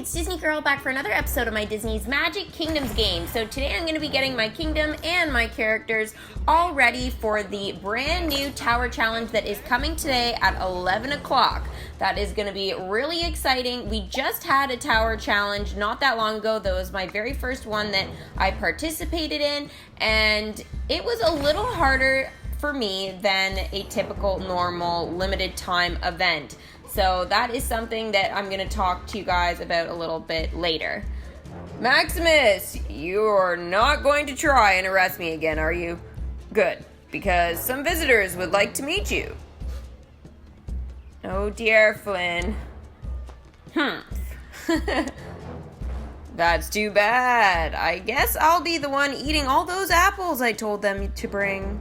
it's Disney Girl back for another episode of my Disney's Magic Kingdoms game. So today I'm going to be getting my kingdom and my characters all ready for the brand new tower challenge that is coming today at 11 o'clock. That is going to be really exciting. We just had a tower challenge not that long ago. That was my very first one that I participated in, and it was a little harder for me than a typical normal limited time event. So that is something that I'm going to talk to you guys about a little bit later. Maximus, you're not going to try and arrest me again, are you? Good, because some visitors would like to meet you. Oh dear, Flynn. That's too bad. I guess I'll be the one eating all those apples I told them to bring.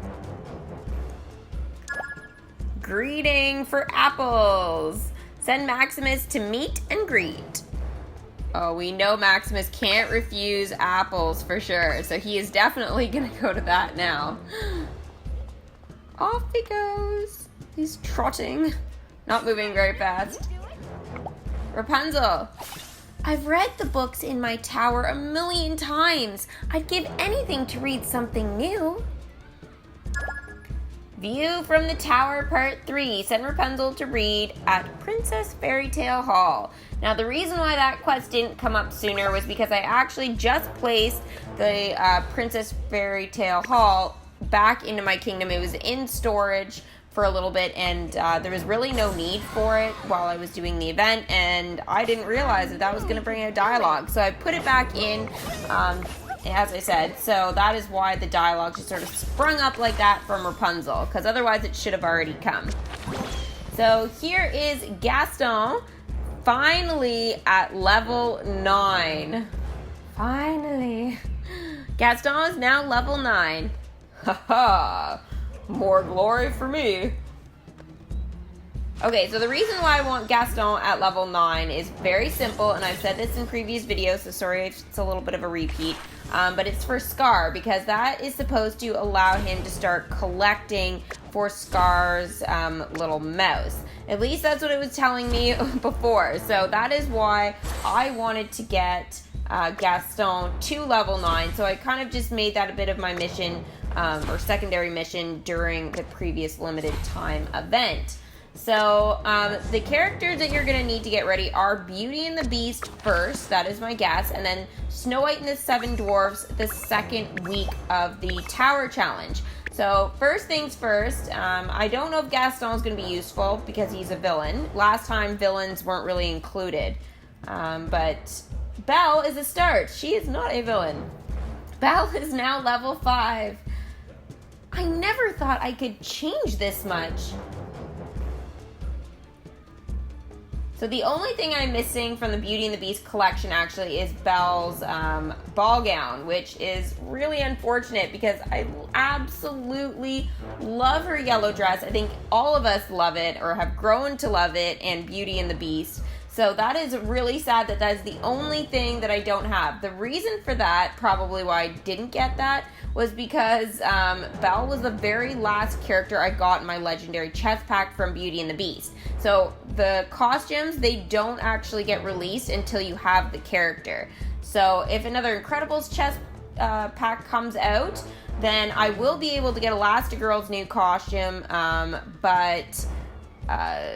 Greeting for apples. Send Maximus to meet and greet. Oh, we know Maximus can't refuse apples for sure, so he is definitely gonna go to that now. Off he goes. He's trotting, not moving very fast. Rapunzel. I've read the books in my tower a million times. I'd give anything to read something new. View from the Tower Part 3. Send Rapunzel to read at Princess Fairy Tale Hall. Now, the reason why that quest didn't come up sooner was because I actually just placed the Princess Fairy Tale Hall back into my kingdom. It was in storage for a little bit, and there was really no need for it while I was doing the event, and I didn't realize that was going to bring out dialogue. So I put it back in, as I said, so that is why the dialogue just sort of sprung up like that from Rapunzel, because otherwise it should have already come. So here is Gaston, finally at level 9. Finally. Gaston is now level 9. Haha, more glory for me. Okay, so the reason why I want Gaston at level 9 is very simple, and I've said this in previous videos, so sorry if it's a little bit of a repeat, but it's for Scar, because that is supposed to allow him to start collecting for Scar's little mouse. At least that's what it was telling me before, so that is why I wanted to get Gaston to level 9, so I kind of just made that a bit of my mission, or secondary mission during the previous limited time event. So, the characters that you're going to need to get ready are Beauty and the Beast first, that is my guess, and then Snow White and the Seven Dwarfs the second week of the Tower Challenge. So, first things first, I don't know if Gaston is going to be useful because he's a villain. Last time, villains weren't really included. But Belle is a start. She is not a villain. Belle is now level 5. I never thought I could change this much. So the only thing I'm missing from the Beauty and the Beast collection actually is Belle's ball gown, which is really unfortunate because I absolutely love her yellow dress. I think all of us love it or have grown to love it, and Beauty and the Beast. So that is really sad that is the only thing that I don't have. The reason for that, probably why I didn't get that, was because Belle was the very last character I got in my legendary chest pack from Beauty and the Beast. So the costumes, they don't actually get released until you have the character. So if another Incredibles chest pack comes out, then I will be able to get Elastigirl's new costume, but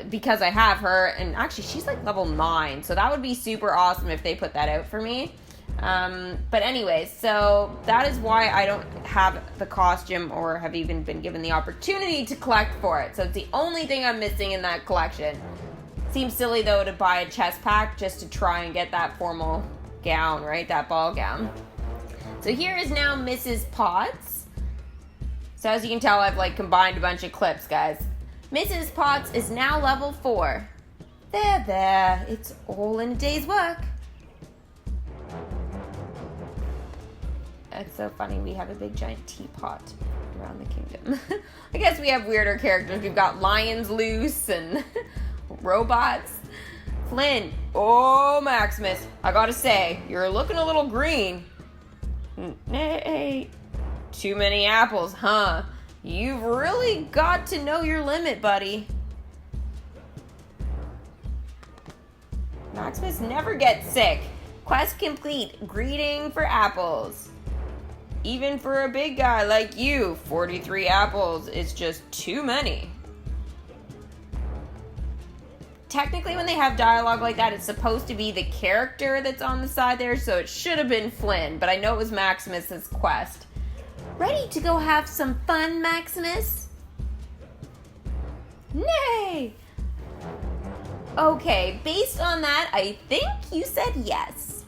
because I have her, and actually she's like level 9, so that would be super awesome if they put that out for me. But anyways, so that is why I don't have the costume or have even been given the opportunity to collect for it. So it's the only thing I'm missing in that collection. Seems silly though to buy a chest pack just to try and get that formal gown, right? That ball gown. So here is now Mrs. Potts. So as you can tell, I've like combined a bunch of clips, guys. Mrs. Potts is now level 4. There, it's all in a day's work. It's so funny, we have a big giant teapot around the kingdom. I guess we have weirder characters. We've got lions loose and robots. Flynn, oh Maximus, I gotta say, you're looking a little green. Hey, too many apples, huh? You've really got to know your limit, buddy. Maximus never gets sick. Quest complete. Greeting for apples. Even for a big guy like you, 43 apples is just too many. Technically, when they have dialogue like that, it's supposed to be the character that's on the side there, so it should have been Flynn, but I know it was Maximus's quest. Ready to go have some fun, Maximus? Nay! Okay, based on that, I think you said yes.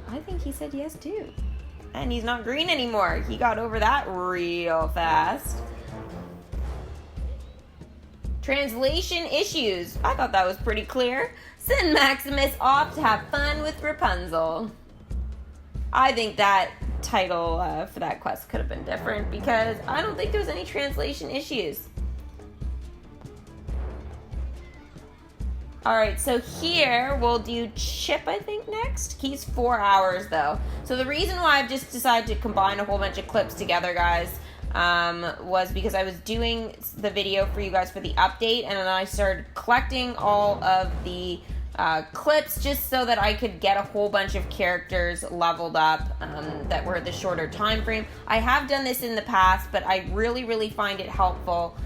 I think he said yes too. And he's not green anymore. He got over that real fast. Translation issues. I thought that was pretty clear. Send Maximus off to have fun with Rapunzel. I think that title for that quest could have been different because I don't think there was any translation issues. Alright, so here we'll do Chip, I think, next. He's 4 hours, though. So the reason why I've just decided to combine a whole bunch of clips together, guys, was because I was doing the video for you guys for the update, and then I started collecting all of the clips just so that I could get a whole bunch of characters leveled up that were the shorter time frame. I have done this in the past, but I really find it helpful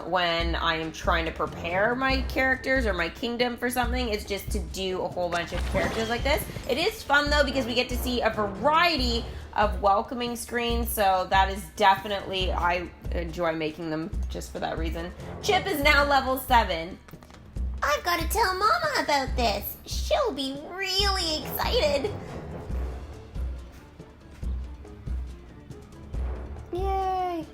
when I am trying to prepare my characters or my kingdom for something. It's just to do a whole bunch of characters like this. It is fun though because we get to see a variety of welcoming screens, so that is definitely, I enjoy making them just for that reason. Chip is now level 7. I've got to tell Mama about this. She'll be really excited. Yay.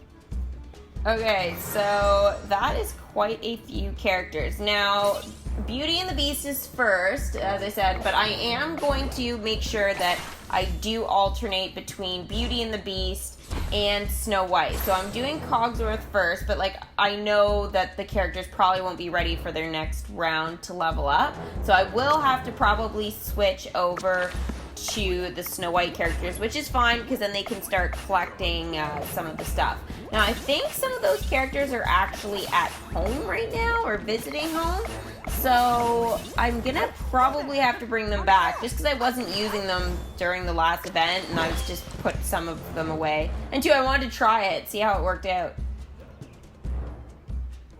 Okay, so that is quite a few characters. Now, Beauty and the Beast is first, as I said, but I am going to make sure that I do alternate between Beauty and the Beast and Snow White. So I'm doing Cogsworth first, but I know that the characters probably won't be ready for their next round to level up. So I will have to probably switch over to the Snow White characters, which is fine because then they can start collecting some of the stuff. Now I think some of those characters are actually at home right now or visiting home, so I'm gonna probably have to bring them back just because I wasn't using them during the last event and I was just put some of them away. And two, I wanted to try it, see how it worked out.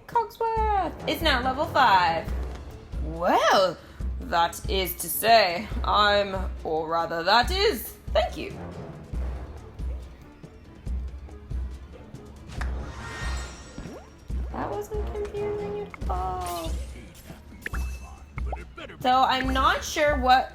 Cogsworth is now level 5. Well, that is to say, that is, thank you. That wasn't confusing at all. So I'm not sure what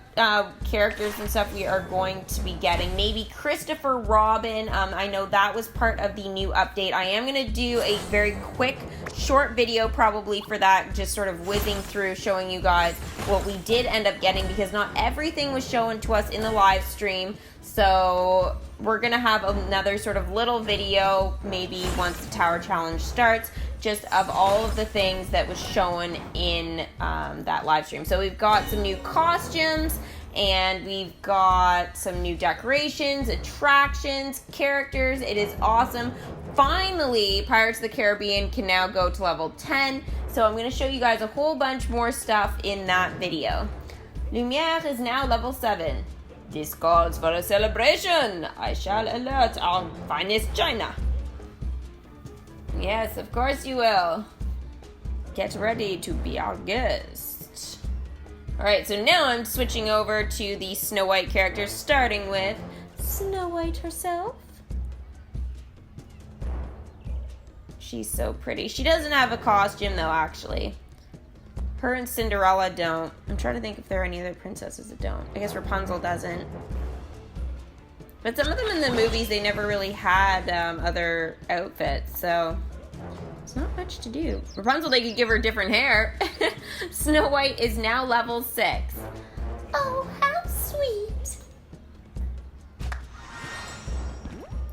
characters and stuff we are going to be getting. Maybe Christopher Robin. I know that was part of the new update. I am going to do a very quick, short video probably for that, just sort of whizzing through, showing you guys what we did end up getting, because not everything was shown to us in the live stream. So we're going to have another sort of little video, maybe once the Tower Challenge starts, just of all of the things that was shown in that live stream. So we've got some new costumes, and we've got some new decorations, attractions, characters. It is awesome. Finally, Pirates of the Caribbean can now go to level 10. So I'm going to show you guys a whole bunch more stuff in that video. Lumiere is now level 7. This calls for a celebration. I shall alert our finest china. Yes, of course you will. Get ready to be our guest. Alright, so now I'm switching over to the Snow White characters, starting with Snow White herself. She's so pretty. She doesn't have a costume, though, actually. Her and Cinderella don't. I'm trying to think if there are any other princesses that don't. I guess Rapunzel doesn't. But some of them in the movies, they never really had other outfits, so it's not much to do. Rapunzel, they could give her different hair. Snow White is now level 6. Oh, how sweet.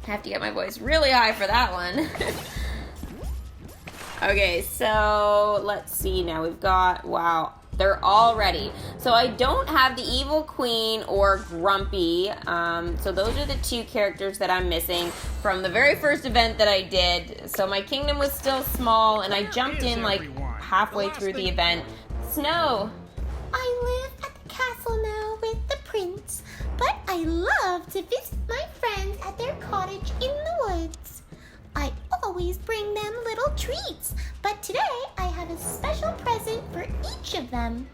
I have to get my voice really high for that one. Okay, so let's see now. We've got, wow, they're all ready. So I don't have the Evil Queen or Grumpy. So those are the two characters that I'm missing from the very first event that I did. So my kingdom was still small, and I jumped in like halfway through the event. Snow. I live at the castle now with the prince, but I love to visit my friends at their cottage in the woods. I always bring them little treats, but today I have a special present for each of them.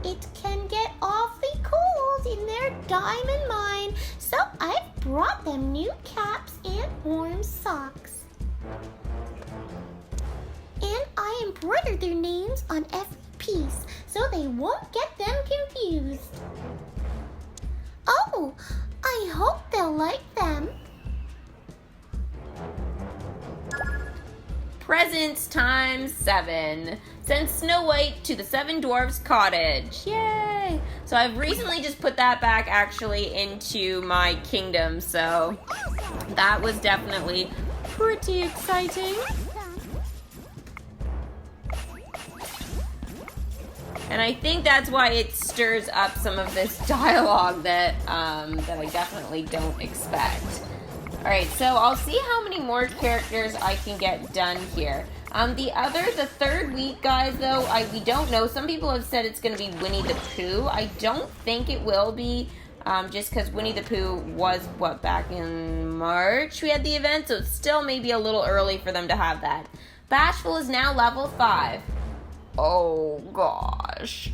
It can get awfully cold in their diamond mine, so I've brought them new caps and warm socks. And I embroidered their names on every piece so they won't get them confused. Oh, I hope they'll like them. Presents times 7. Send Snow White to the 7 Dwarfs cottage. Yay! So I've recently just put that back actually into my kingdom, so that was definitely pretty exciting. And I think that's why it stirs up some of this dialogue that I definitely don't expect. Alright, so I'll see how many more characters I can get done here. The third week, guys, though, we don't know. Some people have said it's going to be Winnie the Pooh. I don't think it will be, just because Winnie the Pooh was, back in March we had the event, so it's still maybe a little early for them to have that. Bashful is now level 5. Oh, gosh.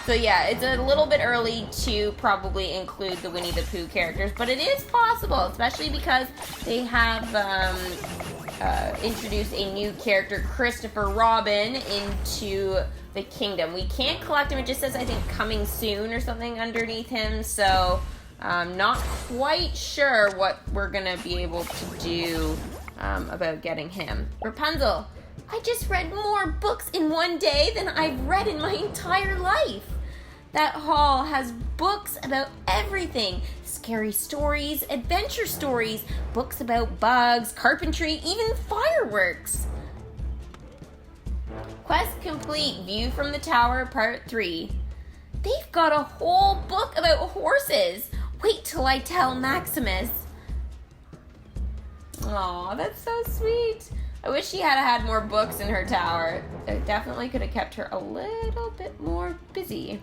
So yeah, it's a little bit early to probably include the Winnie the Pooh characters, but it is possible, especially because they have introduced a new character, Christopher Robin, into the kingdom. We can't collect him, it just says, I think, coming soon or something underneath him, so I'm not quite sure what we're going to be able to do about getting him. Rapunzel. I just read more books in one day than I've read in my entire life. That hall has books about everything. Scary stories, adventure stories, books about bugs, carpentry, even fireworks. Quest complete. View from the tower, part 3. They've got a whole book about horses. Wait till I tell Maximus. Aw, that's so sweet. I wish she had had more books in her tower. It definitely could have kept her a little bit more busy.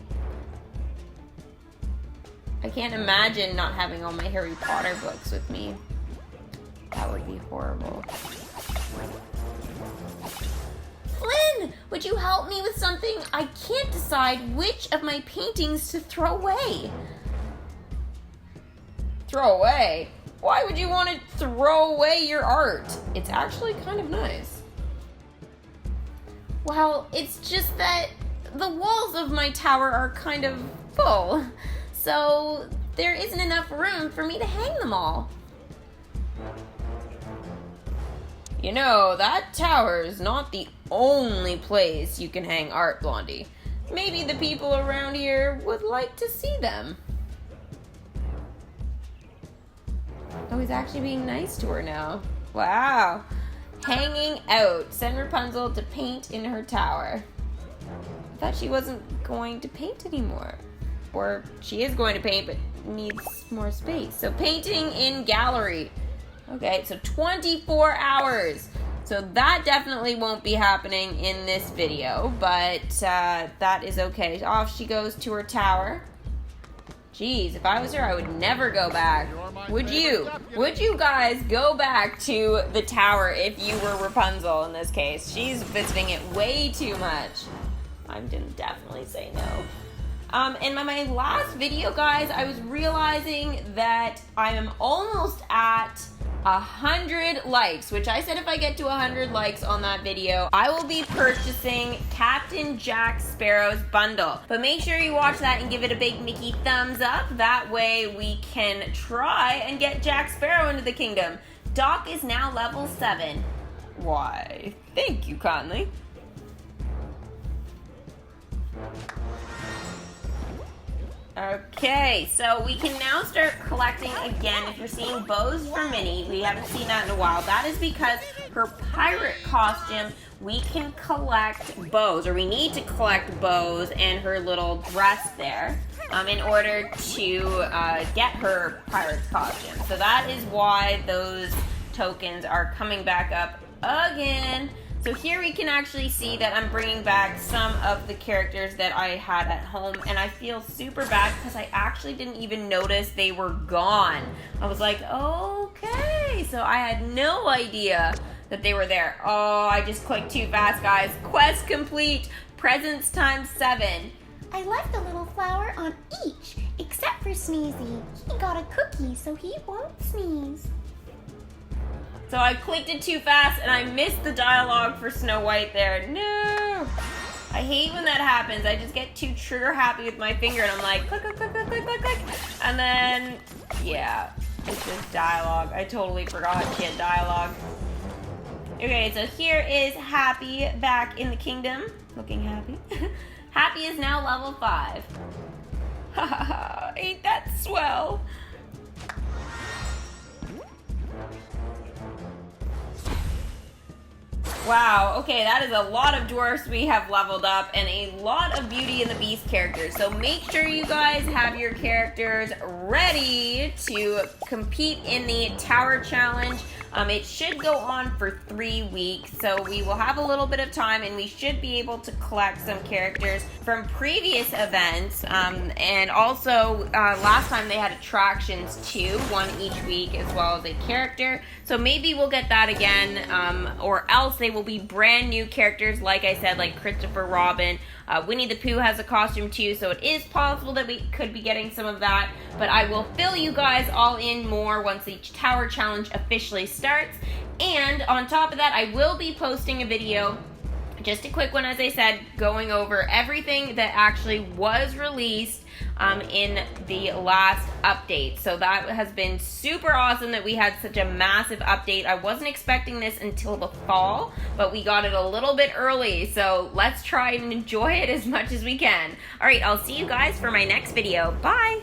I can't imagine not having all my Harry Potter books with me. That would be horrible. Flynn, would you help me with something? I can't decide which of my paintings to throw away. Throw away? Why would you want to throw away your art? It's actually kind of nice. Well, it's just that the walls of my tower are kind of full, so there isn't enough room for me to hang them all. You know, that tower is not the only place you can hang art, Blondie. Maybe the people around here would like to see them. Oh, he's actually being nice to her now. Wow. Hanging out. Send Rapunzel to paint in her tower. I thought she wasn't going to paint anymore. Or she is going to paint, but needs more space. So painting in gallery. Okay, so 24 hours. So that definitely won't be happening in this video, but that is okay. Off she goes to her tower. Jeez, if I was her, I would never go back. Would you? Would you guys go back to the tower if you were Rapunzel in this case? She's visiting it way too much. I'm gonna definitely say no. In my last video, guys, I was realizing that I am almost at 100 likes, which I said if I get to 100 likes on that video, I will be purchasing Captain Jack Sparrow's bundle. But make sure you watch that and give it a big Mickey thumbs up. That way we can try and get Jack Sparrow into the kingdom. Doc is now level 7. Why, thank you kindly. Okay, so we can now start collecting again. If you're seeing bows for Minnie, we haven't seen that in a while. That is because her pirate costume, we can collect bows, or we need to collect bows and her little dress there in order to get her pirate costume. So that is why those tokens are coming back up again. So here we can actually see that I'm bringing back some of the characters that I had at home, and I feel super bad because I actually didn't even notice they were gone. I was like, okay, so I had no idea that they were there. Oh, I just clicked too fast, guys. Quest complete, presents times 7. I left a little flower on each, except for Sneezy. He got a cookie, so he won't sneeze. So I clicked it too fast and I missed the dialogue for Snow White there. No! I hate when that happens. I just get too trigger happy with my finger and I'm like, click, click, click, click, click, click, click. And then, yeah, it's just dialogue. I totally forgot she had dialogue. Okay, so here is Happy back in the kingdom. Looking happy. Happy is now level 5. Haha, ain't that swell? Wow, okay, that is a lot of dwarfs we have leveled up and a lot of Beauty and the Beast characters. So make sure you guys have your characters ready to compete in the Tower Challenge. It should go on for 3 weeks, so we will have a little bit of time and we should be able to collect some characters from previous events. And also, last time they had attractions too, 1 each week as well as a character. So maybe we'll get that again, or else they will be brand new characters, like I said, like Christopher Robin. Winnie the Pooh has a costume too, so it is possible that we could be getting some of that. But I will fill you guys all in more once the Tower Challenge officially starts. And on top of that, I will be posting a video, just a quick one, as I said, going over everything that actually was released in the last update. So that has been super awesome that we had such a massive update. I wasn't expecting this until the fall, but we got it a little bit early. So let's try and enjoy it as much as we can. All right, I'll see you guys for my next video. Bye.